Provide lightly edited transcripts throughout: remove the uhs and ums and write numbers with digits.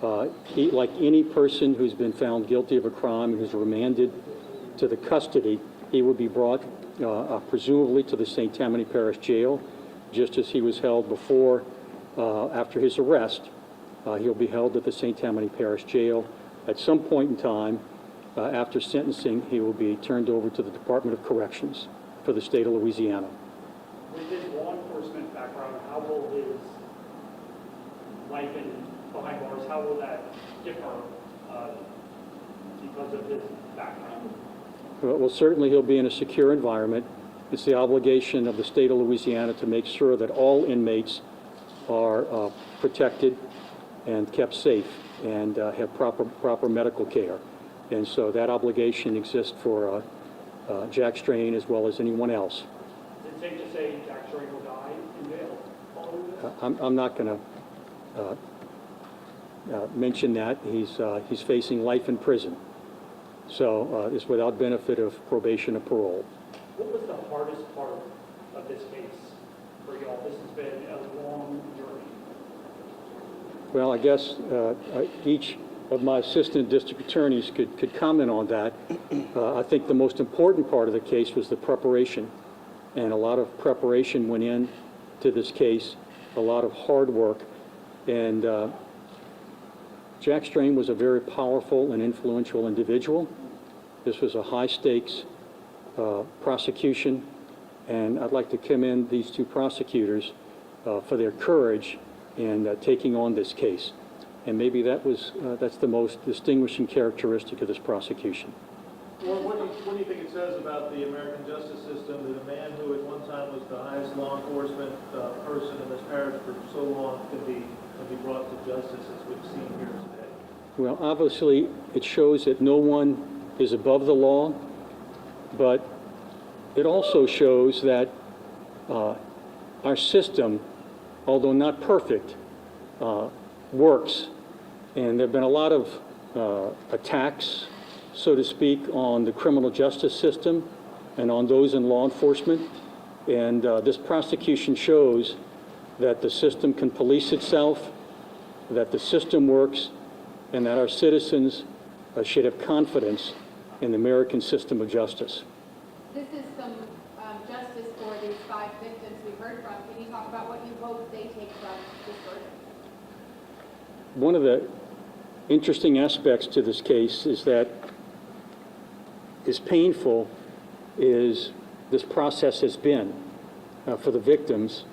Like any person who's been found guilty of a crime and who's remanded to the custody, he will be brought presumably to the St. Tammany Parish Jail, just as he was held before, after his arrest. He'll be held at the St. Tammany Parish Jail. At some point in time, after sentencing, he will be turned over to the Department of Corrections for the state of Louisiana. With his law enforcement background, how will his life behind bars, how will that differ because of his background? Well, certainly he'll be in a secure environment. It's the obligation of the state of Louisiana to make sure that all inmates are protected and kept safe and have proper medical care. And so that obligation exists for Jack Strain as well as anyone else. Is it safe to say Jack Strain will die in jail following this? I'm not going to mention that. He's facing life in prison. So it's without benefit of probation or parole. What was the hardest part of this case for y'all? This has been a long journey. Well, I guess each of my assistant district attorneys could comment on that. I think the most important part of the case was the preparation. And a lot of preparation went into this case, a lot of hard work. And Jack Strain was a very powerful and influential individual. This was a high-stakes prosecution, and I'd like to commend these two prosecutors for their courage in taking on this case. And maybe that's the most distinguishing characteristic of this prosecution. Well, what do you think it says about the American justice system that a man who at one time was the highest law enforcement person in this parish for so long can be brought to justice as we've seen here today? Well, obviously, it shows that no one is above the law, but it also shows that our system, although not perfect, works. And there have been a lot of attacks, so to speak, on the criminal justice system and on those in law enforcement. And this prosecution shows that the system can police itself, that the system works, and that our citizens should have confidence in the American system of justice. This is some justice for these 5 victims we've heard from. Can you talk about what you hope they take from this verdict? One of the interesting aspects to this case is that, as painful as this process has been for the victims,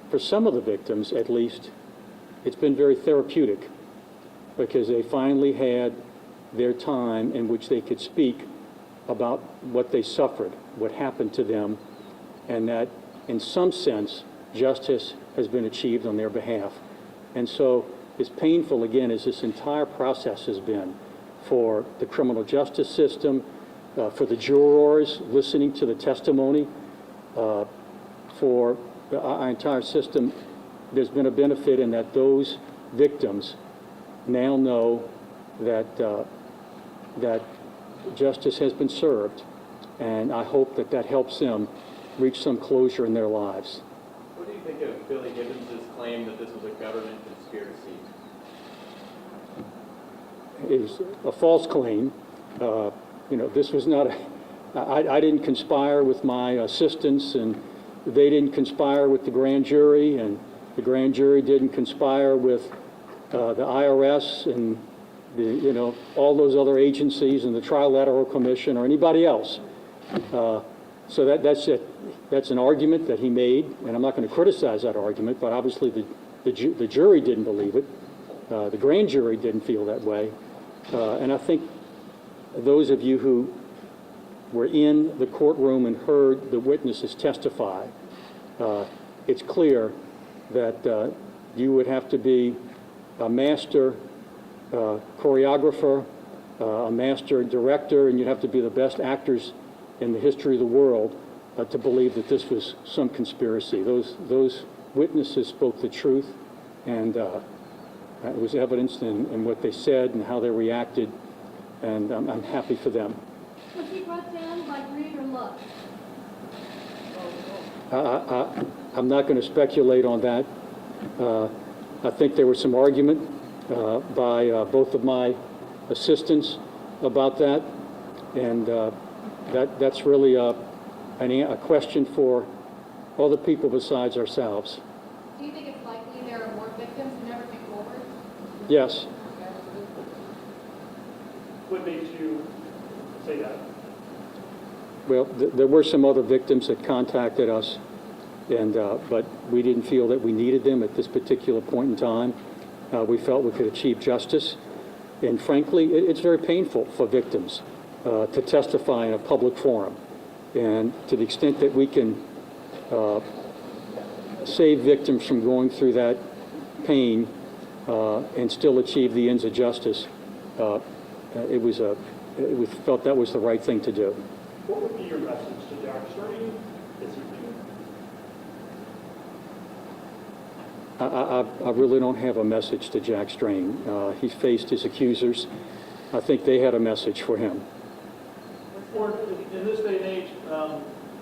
for some of the victims at least, it's been very therapeutic, because they finally had their time in which they could speak about what they suffered, what happened to them, and that in some sense justice has been achieved on their behalf. And so, as painful again as this entire process has been for the criminal justice system, for the jurors listening to the testimony, for our entire system, there's been a benefit in that those victims now know that justice has been served, and I hope that helps them reach some closure in their lives. What do you think of Billy Gibbons' claim that this was a government conspiracy? It was a false claim. This was not I didn't conspire with my assistants, and they didn't conspire with the grand jury, and the grand jury didn't conspire with the IRS and all those other agencies and the Trilateral Commission or anybody else. So that's an argument that he made, and I'm not going to criticize that argument, but obviously the jury didn't believe it. The grand jury didn't feel that way. And I think those of you who were in the courtroom and heard the witnesses testify, it's clear that you would have to be a master choreographer, a master director, and you'd have to be the best actors in the history of the world to believe that this was some conspiracy. Those witnesses spoke the truth, and it was evidenced in what they said and how they reacted, and I'm happy for them. Was he brought down by greed or lust? I'm not going to speculate on that. I think there was some argument by both of my assistants about that, and that's really a question for other people besides ourselves. Do you think it's likely there are more victims who never came forward? Yes. What makes you say that? Well, there were some other victims that contacted us, and but we didn't feel that we needed them at this particular point in time. We felt we could achieve justice, and frankly, it's very painful for victims to testify in a public forum. And to the extent that we can save victims from going through that pain and still achieve the ends of justice, we felt that was the right thing to do. What would be your message to Jack String this evening? I really don't have a message to Jack Strain. He faced his accusers. I think they had a message for him. Or in this day and age,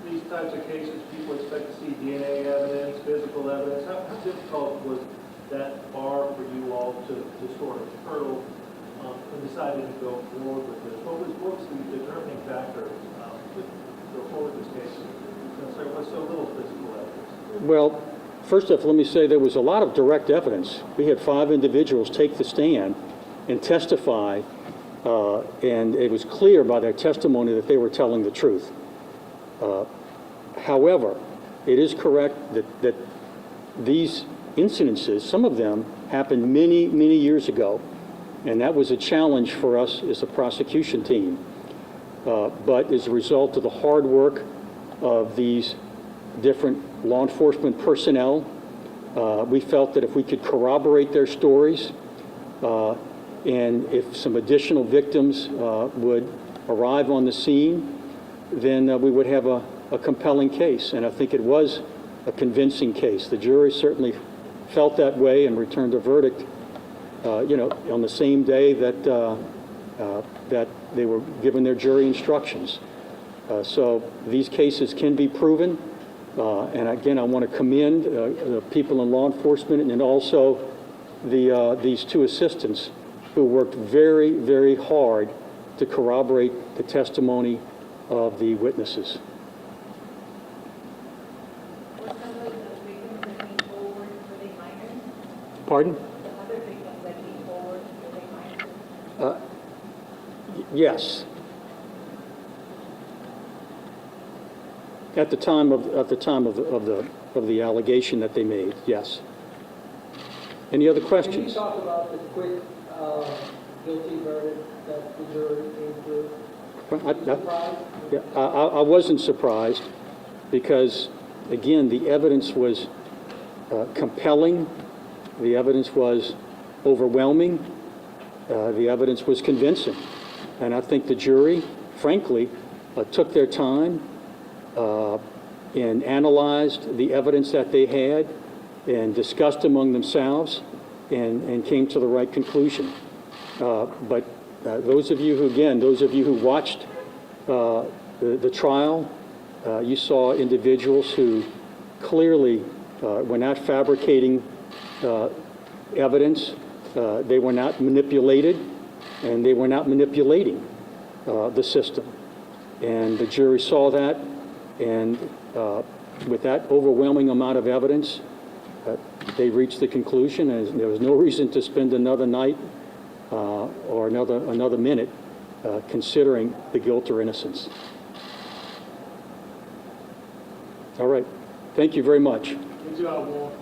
these types of cases, people expect to see DNA evidence, physical evidence. How difficult was that bar for you all to sort of hurdle and deciding to go forward with this? What was the determining factor to go forward with this case? What's so little physical evidence? Well, first off, let me say there was a lot of direct evidence. We had 5 individuals take the stand and testify, and it was clear by their testimony that they were telling the truth. However, it is correct that these incidences, some of them, happened many, many years ago, and that was a challenge for us as a prosecution team. But as a result of the hard work of these different law enforcement personnel, we felt that if we could corroborate their stories, and if some additional victims would arrive on the scene, then we would have a compelling case. And I think it was a convincing case. The jury certainly felt that way and returned a verdict, on the same day that that they were given their jury instructions. So these cases can be proven. And again, I want to commend the people in law enforcement and also these 2 assistants who worked very, very hard to corroborate the testimony of the witnesses. Were some of the victims that came forward, were they minors? Pardon? The other victims that came forward, were they minors? Yes. At the time of the allegation that they made, yes. Any other Can you questions? talk about the quick guilty verdict that the jury came through? Were you surprised? Yeah, I wasn't surprised because, again, the evidence was compelling. The evidence was overwhelming. The evidence was convincing. And I think the jury, frankly, took their time and analyzed the evidence that they had and discussed among themselves and came to the right conclusion. But those of you who watched the trial, you saw individuals who clearly were not fabricating evidence. They were not manipulated, and they were not manipulating the system. And the jury saw that, and with that overwhelming amount of evidence, they reached the conclusion, and there was no reason to spend another night or another minute considering the guilt or innocence. All right. Thank you very much. Good job, Warren.